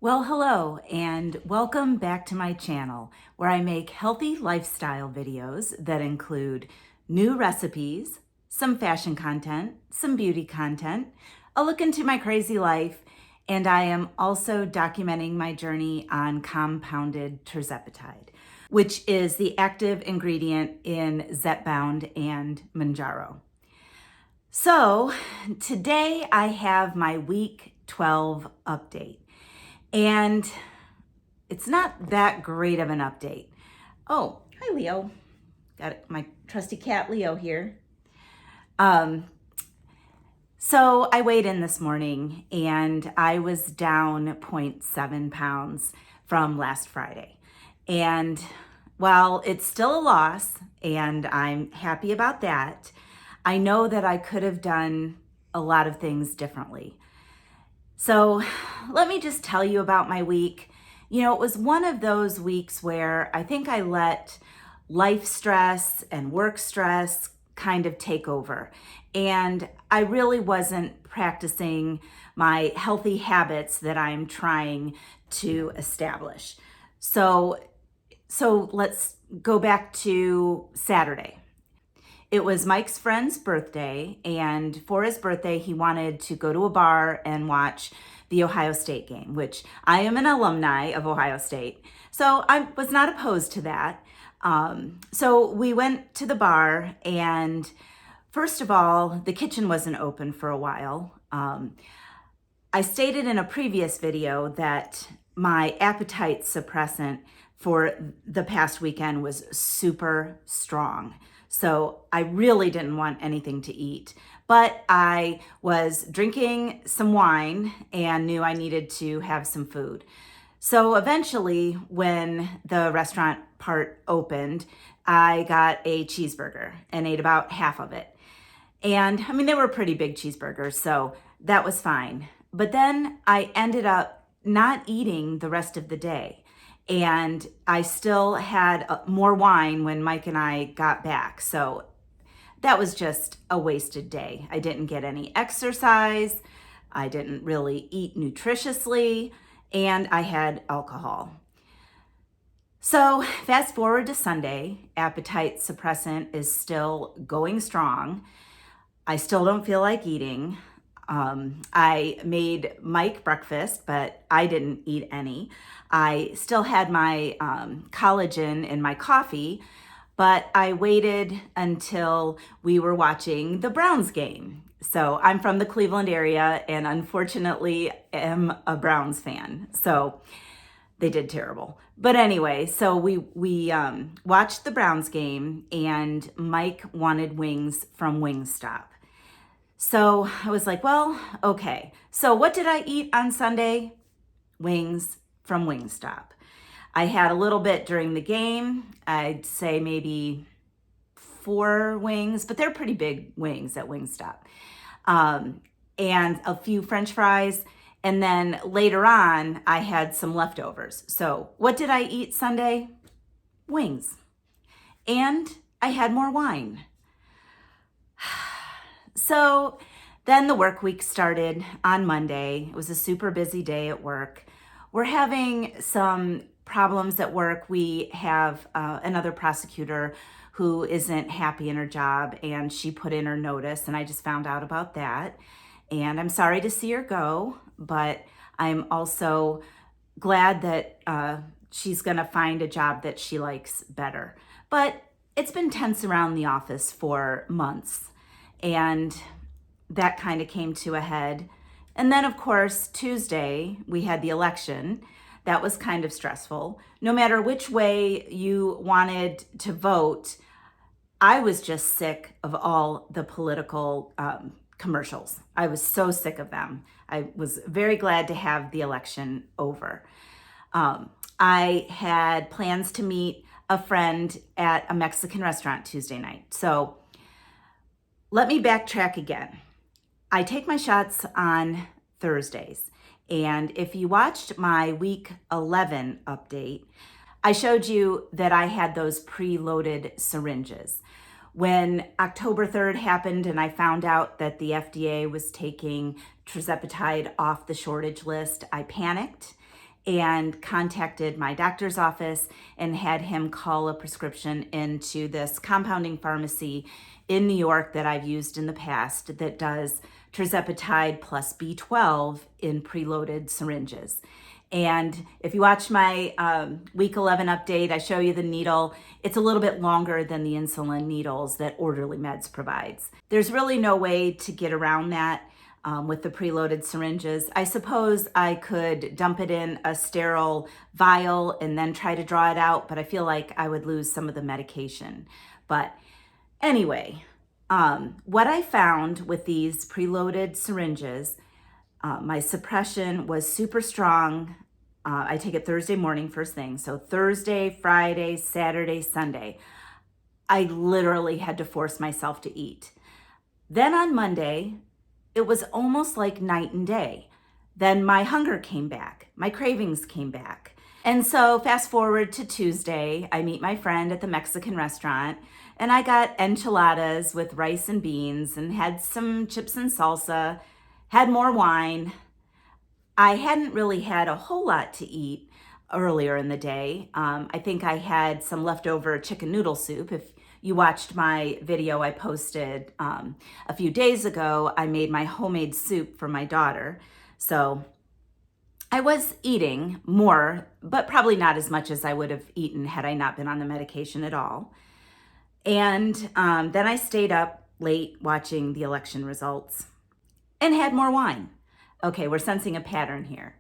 Well, hello and welcome back to my channel where I make healthy lifestyle videos that include new recipes, some fashion content, some beauty content, a look into my crazy life, and I am also documenting my journey on compounded Tirzepatide, which is the active ingredient in Zepbound and Manjaro. So today I have my week 12 update. And it's not that great of an update. Oh, hi Leo. Got my trusty cat Leo here. So I weighed in this morning and I was down 0.7 pounds from last Friday. And while it's still a loss and I'm happy about that, I know that I could have done a lot of things differently. So let me just tell you about my week. You know, it was one of those weeks where I think I let life stress and work stress kind of take over. And I really wasn't practicing my healthy habits that I'm trying to establish. So let's go back to Saturday. It was Mike's friend's birthday, and for his birthday, he wanted to go to a bar and watch the Ohio State game, which I am an alumni of Ohio State. So I was not opposed to that. So we went to the bar, and first of all, the kitchen wasn't open for a while. I stated in a previous video that my appetite suppressant for the past weekend was super strong. So I really didn't want anything to eat, but I was drinking some wine and knew I needed to have some food. So eventually, when the restaurant part opened, I got a cheeseburger and ate about half of it. And I mean, they were pretty big cheeseburgers, so that was fine. But then I ended up not eating the rest of the day. And I still had more wine when Mike and I got back. So that was just a wasted day. I didn't get any exercise. I didn't really eat nutritiously, and I had alcohol. So fast forward to Sunday, appetite suppressant is still going strong. I still don't feel like eating. I made Mike breakfast, but I didn't eat any. I still had my collagen in my coffee, but I waited until we were watching the Browns game. So I'm from the Cleveland area and unfortunately am a Browns fan. So they did terrible. But anyway, so we watched the Browns game and Mike wanted wings from Wingstop. So I was like, well, okay. So what did I eat on Sunday? Wings from Wingstop. I had a little bit during the game. I'd say maybe 4 wings, but they're pretty big wings at Wingstop. And a few French fries. And then later on, I had some leftovers. So what did I eat Sunday? Wings. And I had more wine. So then the work week started on Monday. It was a super busy day at work. We're having some problems at work. We have another prosecutor who isn't happy in her job, and she put in her notice, and I just found out about that. And I'm sorry to see her go, but I'm also glad that she's going to find a job that she likes better. But it's been tense around the office for months. And that kind of came to a head. And then, of course, Tuesday, we had the election. That was kind of stressful. No matter which way you wanted to vote, I was just sick of all the political commercials. I was so sick of them. I was very glad to have the election over. I had plans to meet a friend at a Mexican restaurant Tuesday night. So let me backtrack again. I take my shots on Thursdays. And if you watched my week 11 update, I showed you that I had those preloaded syringes. When October 3rd happened and I found out that the FDA was taking Tirzepatide off the shortage list, I panicked and contacted my doctor's office and had him call a prescription into this compounding pharmacy in New York that I've used in the past that does Tirzepatide plus B12 in preloaded syringes. And if you watch my week 11 update, I show you the needle. It's a little bit longer than the insulin needles that Orderly Meds provides. There's really no way to get around that with the preloaded syringes. I suppose I could dump it in a sterile vial and then try to draw it out, but I feel like I would lose some of the medication. But anyway, what I found with these preloaded syringes, my suppression was super strong. I take it Thursday morning first thing. So Thursday, Friday, Saturday, Sunday, I literally had to force myself to eat. Then on Monday, it was almost like night and day. Then my hunger came back, my cravings came back. And so fast forward to Tuesday, I meet my friend at the Mexican restaurant and I got enchiladas with rice and beans and had some chips and salsa, had more wine. I hadn't really had a whole lot to eat earlier in the day. I think I had some leftover chicken noodle soup. If you watched my video I posted a few days ago, I made my homemade soup for my daughter. So I was eating more, but probably not as much as I would have eaten had I not been on the medication at all. And then I stayed up late watching the election results and had more wine. Okay, we're sensing a pattern here.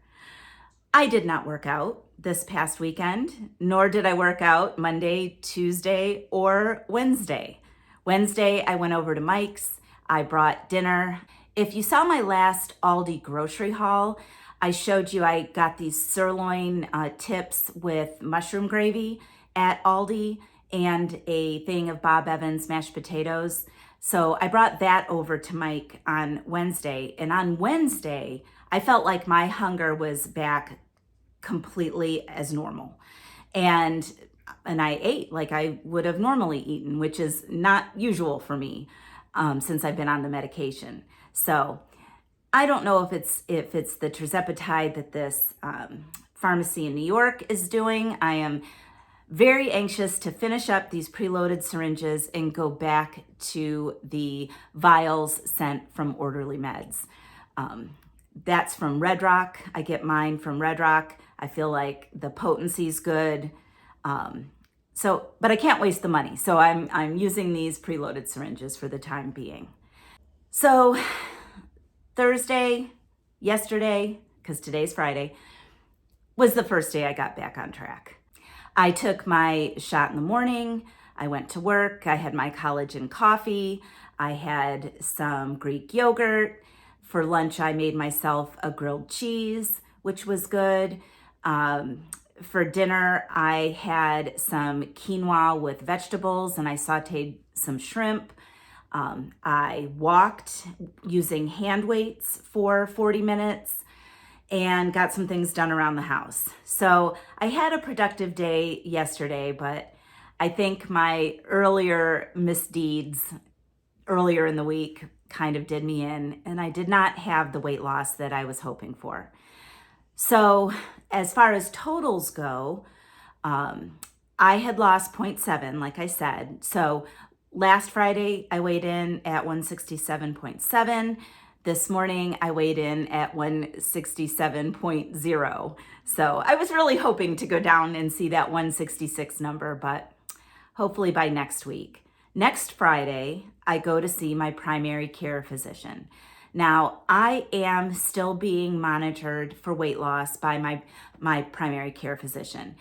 I did not work out this past weekend, nor did I work out Monday, Tuesday, or Wednesday. Wednesday, I went over to Mike's. I brought dinner. If you saw my last Aldi grocery haul, I showed you I got these sirloin tips with mushroom gravy at Aldi and a thing of Bob Evans mashed potatoes. So I brought that over to Mike on Wednesday. And on Wednesday, I felt like my hunger was back completely as normal. And I ate like I would have normally eaten, which is not usual for me since I've been on the medication. So I don't know if it's the Tirzepatide that this pharmacy in New York is doing. I am very anxious to finish up these preloaded syringes and go back to the vials sent from Orderly Meds. That's from Red Rock. I get mine from Red Rock. I feel like the potency's good. But I can't waste the money. So I'm using these preloaded syringes for the time being. So Thursday, yesterday, because today's Friday, was the first day I got back on track. I took my shot in the morning. I went to work. I had my collagen coffee. I had some Greek yogurt. For lunch, I made myself a grilled cheese, which was good. For dinner, I had some quinoa with vegetables and I sauteed some shrimp. I walked using hand weights for 40 minutes and got some things done around the house. So I had a productive day yesterday, but I think my earlier misdeeds earlier in the week kind of did me in, and I did not have the weight loss that I was hoping for. So as far as totals go, I had lost 0.7, like I said. So last Friday, I weighed in at 167.7. This morning, I weighed in at 167.0. So I was really hoping to go down and see that 166 number, but hopefully by next week. Next Friday, I go to see my primary care physician. Now, I am still being monitored for weight loss by my primary care physician.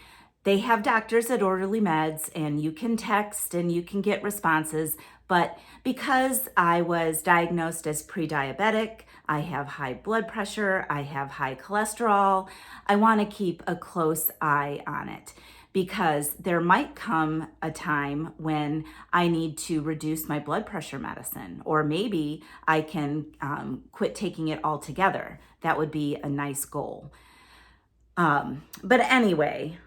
They have doctors at Orderly Meds and you can text and you can get responses, but because I was diagnosed as pre-diabetic, I have high blood pressure, I have high cholesterol, I want to keep a close eye on it because there might come a time when I need to reduce my blood pressure medicine, or maybe I can quit taking it altogether. That would be a nice goal. But anyway,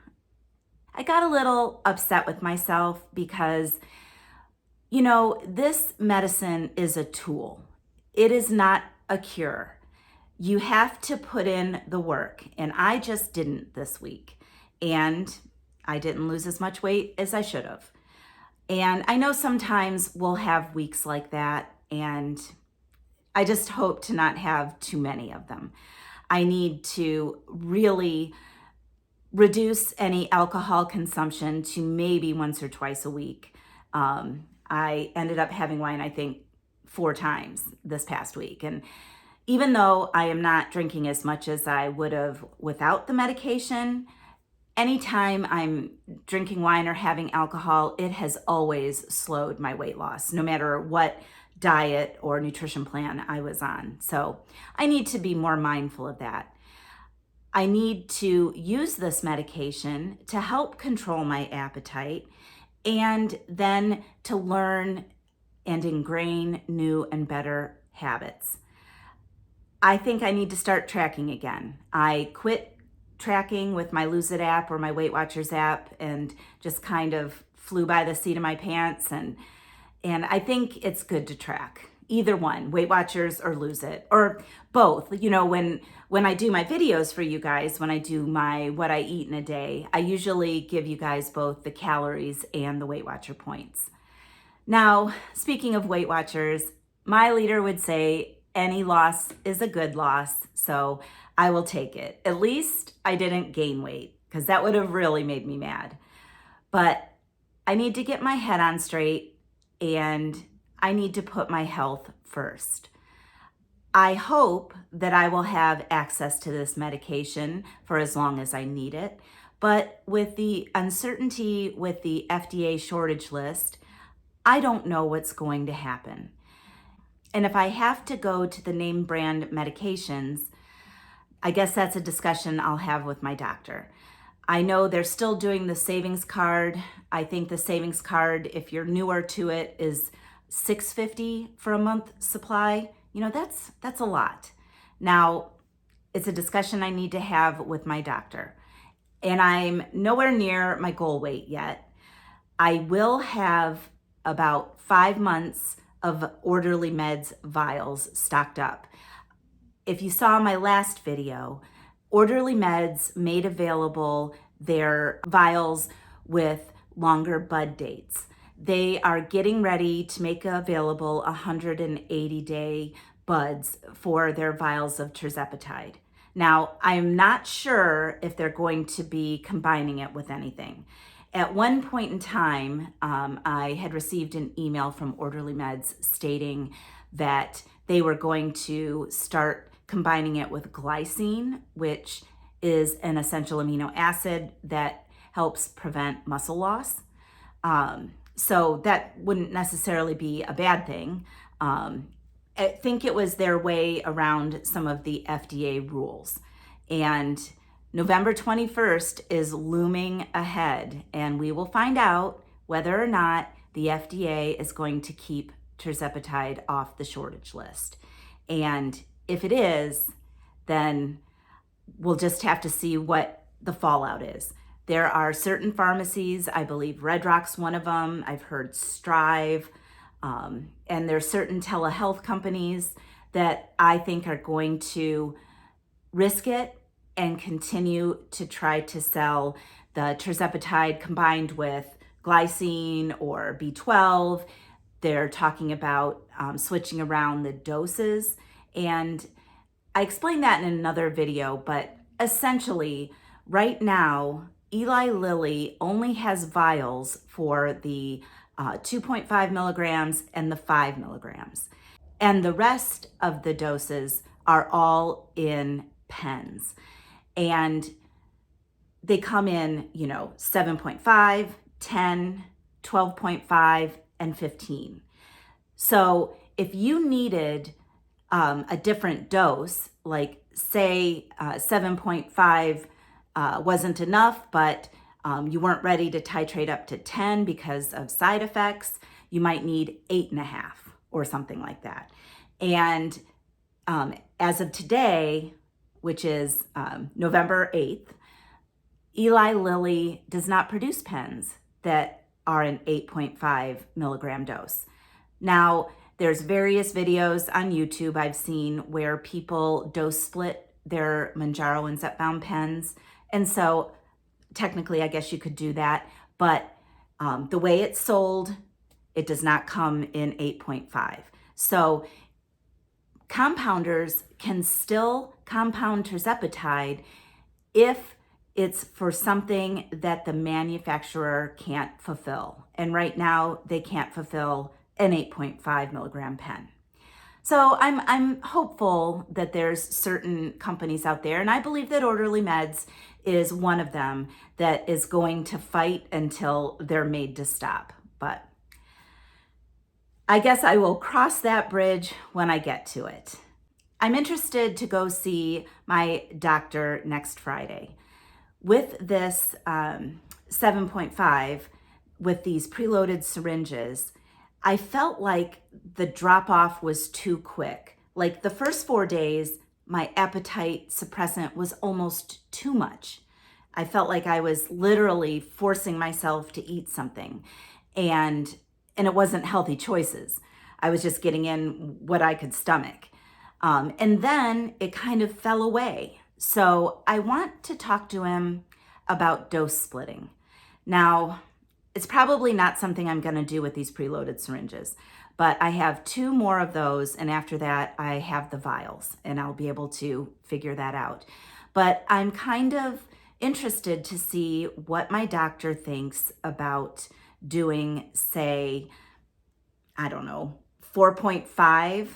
I got a little upset with myself because, this medicine is a tool. It is not a cure. You have to put in the work, and I just didn't this week. And I didn't lose as much weight as I should have. And I know sometimes we'll have weeks like that, and I just hope to not have too many of them. I need to really reduce any alcohol consumption to maybe once or twice a week. I ended up having wine, I think, 4 times this past week. And even though I am not drinking as much as I would have without the medication, anytime I'm drinking wine or having alcohol, it has always slowed my weight loss, no matter what diet or nutrition plan I was on. So I need to be more mindful of that. I need to use this medication to help control my appetite and then to learn and ingrain new and better habits. I think I need to start tracking again. I quit tracking with my Lose It app or my Weight Watchers app and just kind of flew by the seat of my pants. And I think it's good to track either one, Weight Watchers or Lose It, or both. You know, when I do my videos for you guys, when I do my what I eat in a day, I usually give you guys both the calories and the Weight Watcher points. Now, speaking of Weight Watchers, my leader would say any loss is a good loss, so I will take it. At least I didn't gain weight, because that would have really made me mad. But I need to get my head on straight, and I need to put my health first. I hope that I will have access to this medication for as long as I need it, but with the uncertainty with the FDA shortage list, I don't know what's going to happen. And if I have to go to the name brand medications, I guess that's a discussion I'll have with my doctor. I know they're still doing the savings card. I think the savings card, if you're newer to it, is $650 for a month supply. You know, that's a lot. Now, it's a discussion I need to have with my doctor. And I'm nowhere near my goal weight yet. I will have about 5 months of Orderly Meds vials stocked up. If you saw my last video, Orderly Meds made available their vials with longer bud dates. They are getting ready to make available 180-day buds for their vials of Tirzepatide. Now, I'm not sure if they're going to be combining it with anything. At one point in time, I had received an email from Orderly Meds stating that they were going to start combining it with glycine, which is an essential amino acid that helps prevent muscle loss. So that wouldn't necessarily be a bad thing. I think it was their way around some of the FDA rules. And November 21st is looming ahead, and we will find out whether or not the FDA is going to keep Tirzepatide off the shortage list. And if it is, then we'll just have to see what the fallout is. There are certain pharmacies, I believe Red Rock's one of them, I've heard Strive, and there's certain telehealth companies that I think are going to risk it and continue to try to sell the Tirzepatide combined with glycine or B12. They're talking about switching around the doses. And I explained that in another video, but essentially right now, Eli Lilly only has vials for the 2.5 milligrams and the 5 milligrams. And the rest of the doses are all in pens. And they come in, 7.5, 10, 12.5, and 15. So if you needed a different dose, like say 7.5 wasn't enough, but you weren't ready to titrate up to 10 because of side effects, you might need 8.5 or something like that. And as of today, which is November 8th, Eli Lilly does not produce pens that are an 8.5 milligram dose. Now, There's various videos on YouTube I've seen where people dose split their Mounjaro and Zepbound pens. And so technically, I guess you could do that. But the way it's sold, it does not come in 8.5. So compounders can still compound Tirzepatide if it's for something that the manufacturer can't fulfill. And right now they can't fulfill an 8.5 milligram pen. So I'm hopeful that there's certain companies out there, and I believe that Orderly Meds is one of them, that is going to fight until they're made to stop. But I guess I will cross that bridge when I get to it. I'm interested to go see my doctor next Friday. With this 7.5, with these preloaded syringes, I felt like the drop off was too quick. Like the first 4 days, my appetite suppressant was almost too much. I felt like I was literally forcing myself to eat something, and it wasn't healthy choices. I was just getting in what I could stomach. And then it kind of fell away. So I want to talk to him about dose splitting. Now, it's probably not something I'm going to do with these preloaded syringes, but I have 2 more of those, and after that I have the vials, and I'll be able to figure that out. But I'm kind of interested to see what my doctor thinks about doing, say, I don't know, 4.5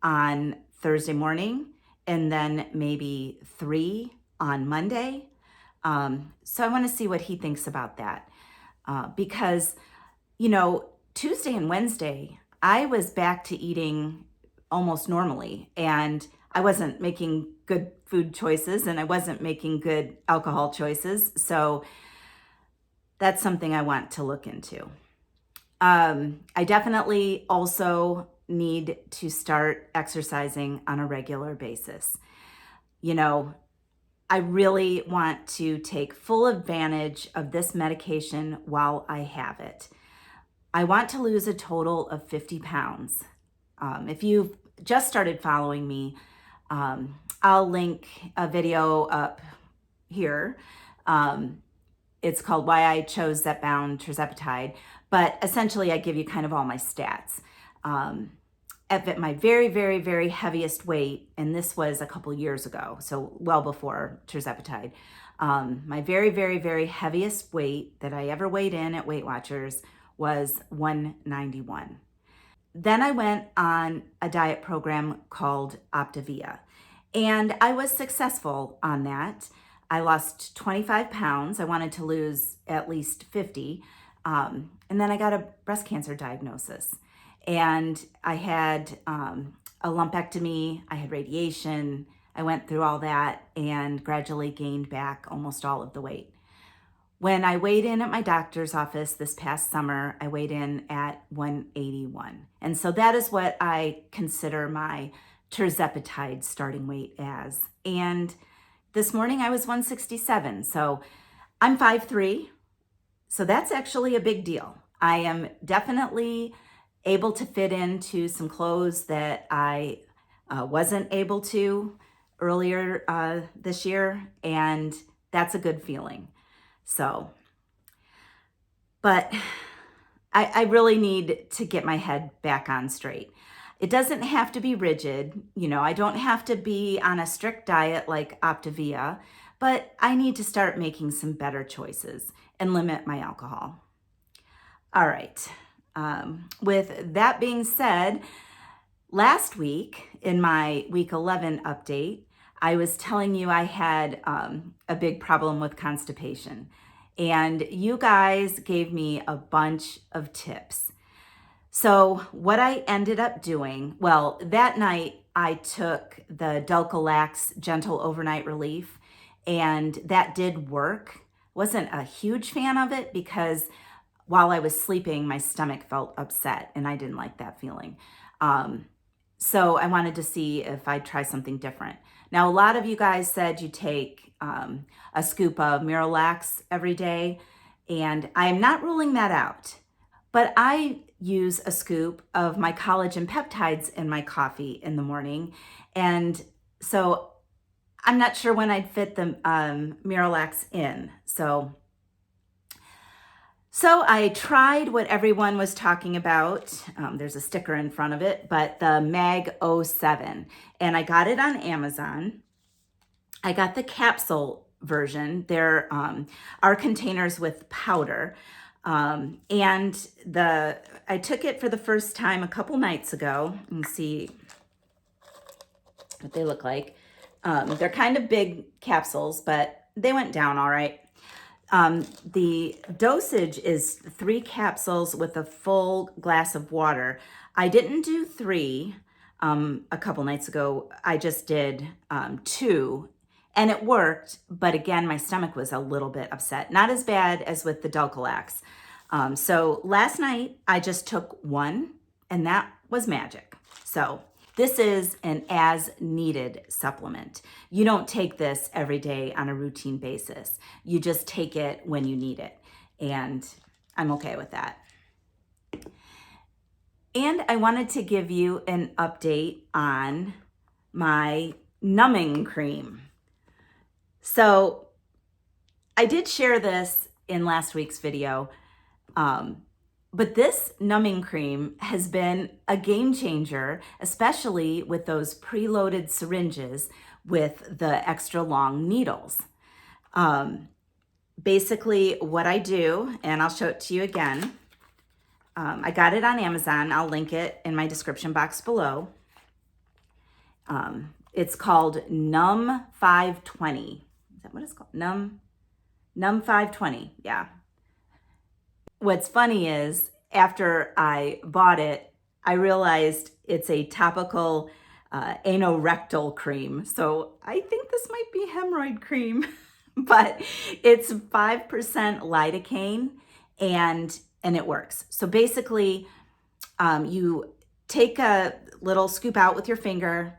on Thursday morning, and then maybe 3 on Monday. So I want to see what he thinks about that. Because, Tuesday and Wednesday, I was back to eating almost normally, and I wasn't making good food choices, and I wasn't making good alcohol choices. So that's something I want to look into. I definitely also need to start exercising on a regular basis. I really want to take full advantage of this medication while I have it. I want to lose a total of 50 pounds. If you've just started following me, I'll link a video up here. It's called Why I Chose Zepbound Tirzepatide, but essentially I give you kind of all my stats. At my very, very, very heaviest weight, and this was a couple years ago, so well before Tirzepatide, my very, very, very heaviest weight that I ever weighed in at Weight Watchers was 191. Then I went on a diet program called Optavia, and I was successful on that. I lost 25 pounds. I wanted to lose at least 50. And then I got a breast cancer diagnosis. And I had a lumpectomy, I had radiation, I went through all that and gradually gained back almost all of the weight. When I weighed in at my doctor's office this past summer, I weighed in at 181. And so that is what I consider my Tirzepatide starting weight as. And this morning I was 167, so I'm 5'3", so that's actually a big deal. I am definitely able to fit into some clothes that I wasn't able to earlier this year, and that's a good feeling. So, but I really need to get my head back on straight. It doesn't have to be rigid, I don't have to be on a strict diet like Optavia, but I need to start making some better choices and limit my alcohol. All right. With that being said, last week in my week 11 update, I was telling you I had a big problem with constipation, and you guys gave me a bunch of tips. So what I ended up doing, well, that night I took the Dulcolax Gentle Overnight Relief, and that did work. Wasn't a huge fan of it because while I was sleeping, my stomach felt upset, and I didn't like that feeling. So I wanted to see if I'd try something different. Now, a lot of you guys said you take a scoop of Miralax every day, and I am not ruling that out. But I use a scoop of my collagen peptides in my coffee in the morning. And so I'm not sure when I'd fit the Miralax in. So I tried what everyone was talking about. There's a sticker in front of it, but the Mag 07, and I got it on Amazon. I got the capsule version. There are containers with powder. And I took it for the first time a couple nights ago. You can see what they look like. They're kind of big capsules, but they went down all right. The dosage is 3 capsules with a full glass of water. I didn't do 3 a couple nights ago. I just did 2, and it worked. But again, my stomach was a little bit upset. Not as bad as with the Dulcolax. So last night I just took 1, and that was magic. So this is an as needed supplement. You don't take this every day on a routine basis. You just take it when you need it. And I'm okay with that. And I wanted to give you an update on my numbing cream. So I did share this in last week's video. But this numbing cream has been a game changer, especially with those preloaded syringes with the extra long needles. Basically what I do, and I'll show it to you again. I got it on Amazon. I'll link it in my description box below. It's called Num 520. Is that what it's called? Num 520, yeah. What's funny is after I bought it, I realized it's a topical anorectal cream. So I think this might be hemorrhoid cream, but it's 5% lidocaine and it works. So basically, you take a little scoop out with your finger.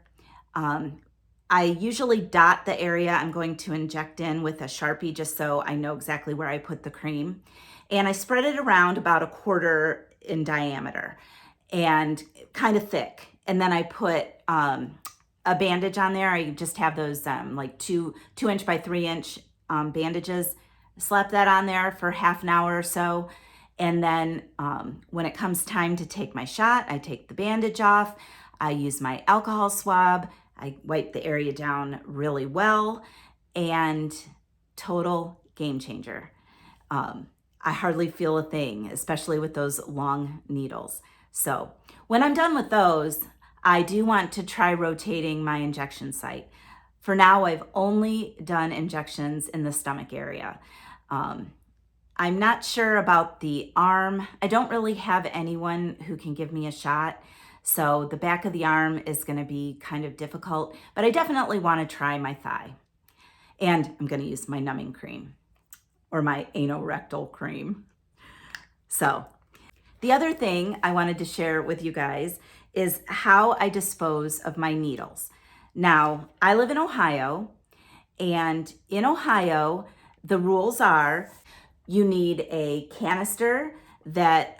I usually dot the area I'm going to inject in with a Sharpie just so I know exactly where I put the cream. And I spread it around about 1/4 in diameter and kind of thick. And then I put a bandage on there. I just have those like 2-inch by 3-inch bandages. Slap that on there for half an hour or so. And then when it comes time to take my shot, I take the bandage off. I use my alcohol swab. I wipe the area down really well, and total game changer. I hardly feel a thing, especially with those long needles. So when I'm done with those, I do want to try rotating my injection site. For now, I've only done injections in the stomach area. I'm not sure about the arm. I don't really have anyone who can give me a shot. So the back of the arm is going to be kind of difficult, but I definitely want to try my thigh. And I'm going to use my numbing cream or my anorectal cream. So the other thing I wanted to share with you guys is how I dispose of my needles. Now, I live in Ohio, and in Ohio, the rules are you need a canister that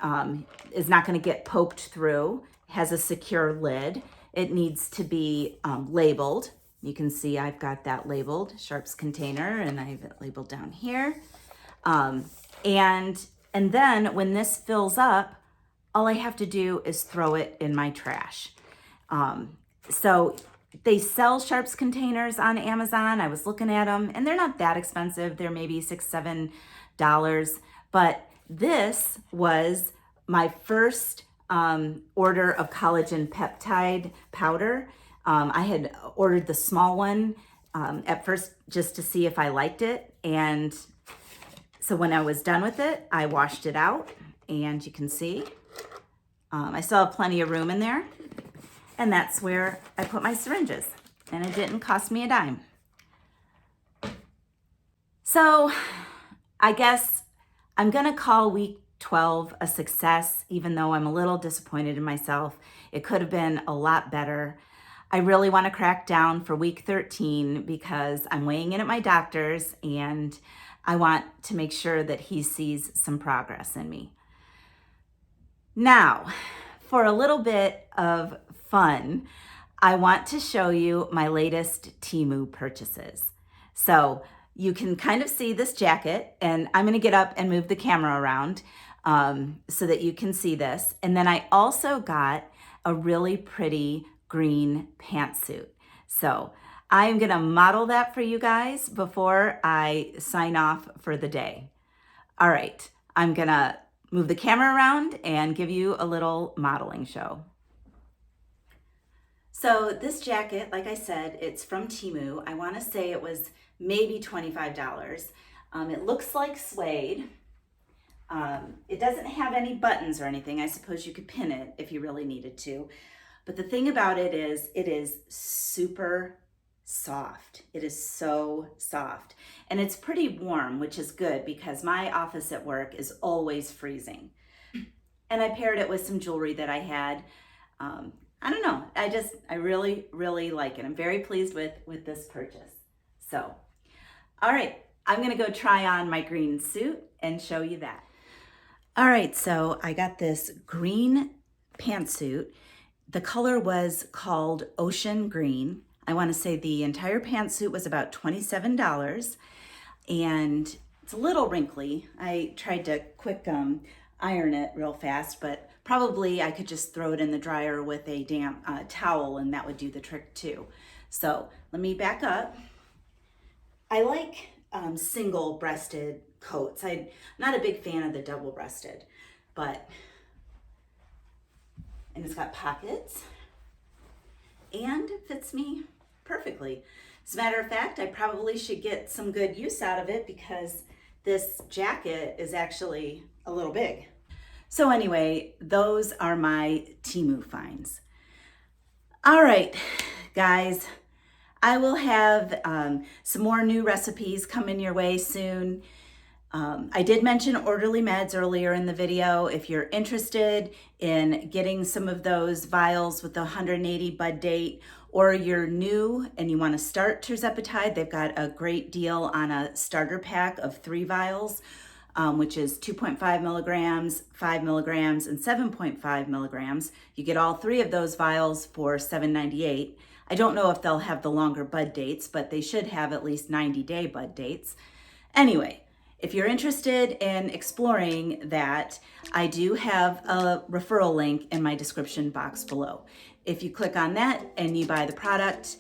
is not going to get poked through, has a secure lid. It needs to be labeled. You can see I've got that labeled, Sharps container, and I have it labeled down here. And then when this fills up, all I have to do is throw it in my trash. So they sell Sharps containers on Amazon. I was looking at them, and they're not that expensive. They're maybe $6-7, but this was my first order of collagen peptide powder. I had ordered the small one at first just to see if I liked it. And so when I was done with it, I washed it out, and you can see I still have plenty of room in there. And that's where I put my syringes, and it didn't cost me a dime. So I guess I'm gonna call week 12 a success, even though I'm a little disappointed in myself. It could have been a lot better. I really want to crack down for week 13 because I'm weighing in at my doctor's, and I want to make sure that he sees some progress in me. Now, for a little bit of fun, I want to show you my latest Temu purchases. So you can kind of see this jacket, and I'm gonna get up and move the camera around so that you can see this. And then I also got a really pretty green pantsuit. So I'm gonna model that for you guys before I sign off for the day. All right, I'm gonna move the camera around and give you a little modeling show. So this jacket, like I said, it's from Temu. I wanna say it was maybe $25. It looks like suede. It doesn't have any buttons or anything. I suppose you could pin it if you really needed to. But the thing about it is super soft. It is so soft. And it's pretty warm, which is good because my office at work is always freezing. And I paired it with some jewelry that I had. I don't know, I really, really like it. I'm very pleased with this purchase. So, all right, I'm gonna go try on my green suit and show you that. All right, so I got this green pantsuit. The color was called Ocean Green. I wanna say the entire pantsuit was about $27, and it's a little wrinkly. I tried to quick iron it real fast, but probably I could just throw it in the dryer with a damp towel and that would do the trick too. So let me back up. I like single-breasted coats. I'm not a big fan of the double-breasted, and it's got pockets and it fits me perfectly. As a matter of fact, I probably should get some good use out of it because this jacket is actually a little big. So anyway, those are my Temu finds. All right, guys, I will have some more new recipes coming your way soon. I did mention Orderly Meds earlier in the video. If you're interested in getting some of those vials with the 180 bud date, or you're new and you want to start Tirzepatide, they've got a great deal on a starter pack of 3 vials, which is 2.5 milligrams, 5 milligrams, and 7.5 milligrams. You get all 3 of those vials for $7.98. I don't know if they'll have the longer bud dates, but they should have at least 90-day bud dates. Anyway, if you're interested in exploring that, I do have a referral link in my description box below. If you click on that and you buy the product,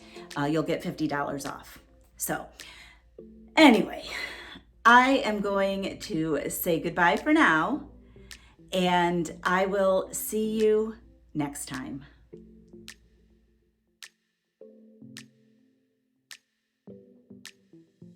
you'll get $50 off. So anyway, I am going to say goodbye for now, and I will see you next time.